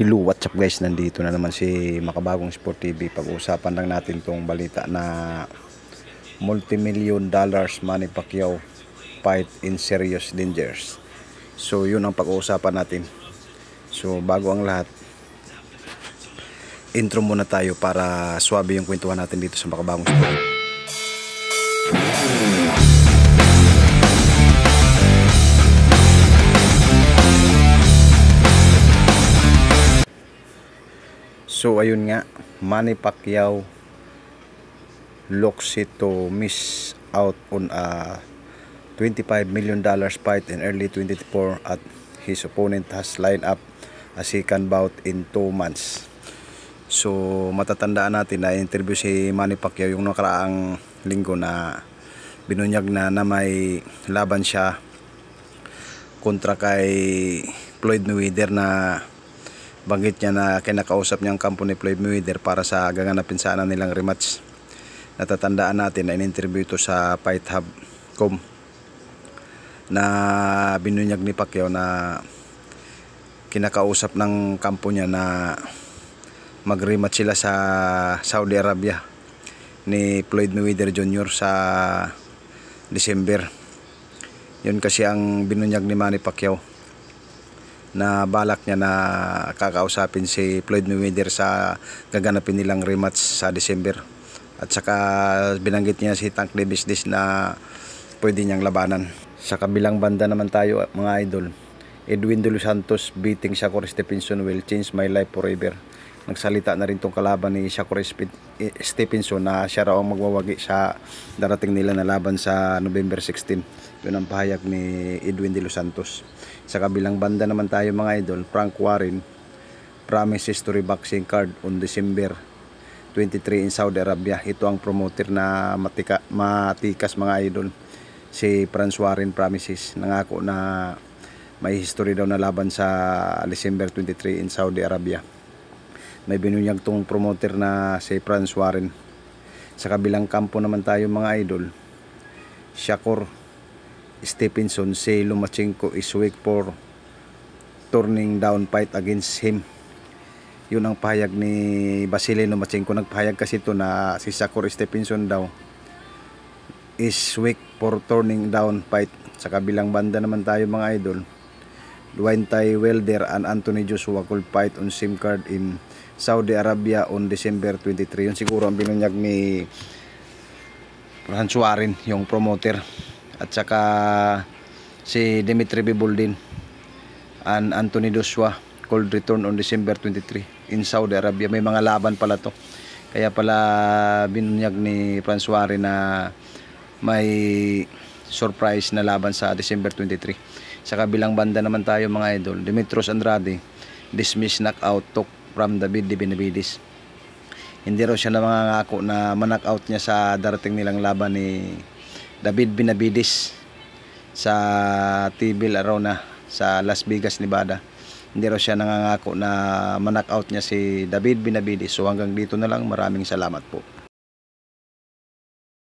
Hello, what's up guys? Nandito na naman si Makabagong Sport TV. Pag-uusapan lang natin tong balita na multi-million dollars Manny Pacquiao fight in serious dangers. So yun ang pag-uusapan natin. So bago ang lahat, intro muna tayo para swabe yung kwentuhan natin dito sa Makabagong Sport. So ayun nga, Manny Pacquiao looks to miss out on a $25 million fight in early 2024 at his opponent has lined up a second bout in 2 months. So matatandaan natin na interview si Manny Pacquiao yung nakaraang linggo na binunyag na may laban siya kontra kay Floyd Mayweather, na banggit niya na kinakausap niya ang kampo ni Floyd Mayweather para sa gaganapin sana nilang rematch. Natatandaan natin na in-interview ito sa FightHub.com na binunyag ni Pacquiao na kinakausap ng kampo niya na mag-rematch sila sa Saudi Arabia ni Floyd Mayweather Jr. sa December. Yun kasi ang binunyag ni Manny Pacquiao, na balak niya na kakausapin si Floyd Mayweather sa gaganapin nilang rematch sa December. At saka binanggit niya si Tank Davis na pwede niyang labanan. Sa kabilang banda naman tayo mga idol, Edwin De Los Santos beating Shakur Stevenson will change my life forever. Nagsalita na rin tong kalaban ni Shakur Stevenson na siya raw ang magwawagi sa darating nila na laban sa November 16. Yun ang pahayag ni Edwin De Los Santos. Sa kabilang banda naman tayo mga idol, Frank Warren promises to reboxing card on December 23 in Saudi Arabia. Ito ang promoter na matikas mga idol. Si Frank Warren promises, nangako na may history daw na laban sa December 23 in Saudi Arabia. May binunyag tong promoter na si Frank Warren. Sa kabilang kampo naman tayo mga idol, Shakur Stevenson say Lomachenko is weak for turning down fight against him. Yun ang pahayag ni Vasily Lomachenko. Nagpahayag kasi ito na si Shakur Stevenson daw is weak for turning down fight. Sa kabilang banda naman tayo mga idol, Deontay Wilder and Anthony Joshua could fight on same card in Saudi Arabia on December 23. Yun siguro ang binunyag ni Frank Warren, yung promoter. At saka si Dimitri Bivol din and Anthony Joshua could return on December 23 in Saudi Arabia. May mga laban pala to, kaya pala binunyag ni Frank Warren na may surprise na laban sa December 23. Sa kabilang banda naman tayo mga idol, Demetrius Andrade dismiss knockout talk from David Benavides. Hindi raw siya na mangangako na ma-knockout niya sa darating nilang laban ni David Benavides sa TV Arena sa Las Vegas, Nevada. Hindi raw siya nangangako na ma-knockout niya si David Benavides. So hanggang dito na lang. Maraming salamat po.